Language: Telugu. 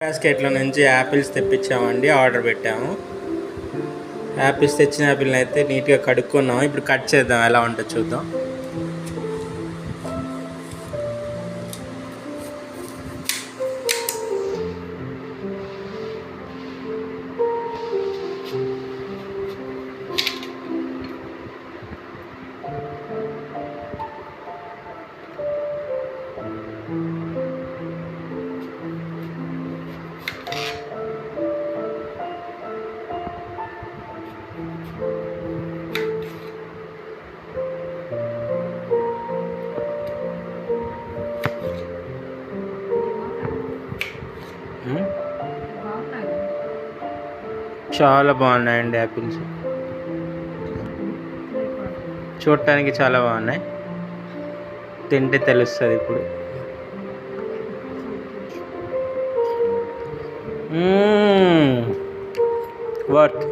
బాస్కెట్లో నుంచి యాపిల్స్ తెప్పించామండి, ఆర్డర్ పెట్టాము. యాపిల్స్ తెచ్చిన యాపిల్ని అయితే నీట్గా కడుక్కున్నాము. ఇప్పుడు కట్ చేద్దాం, ఎలా ఉంటుందో చూద్దాం. చాలా బాగున్నాయండి యాపిల్స్, చూడటానికి చాలా బాగున్నాయి. తింటే తెలుస్తుంది ఇప్పుడు. వర్త్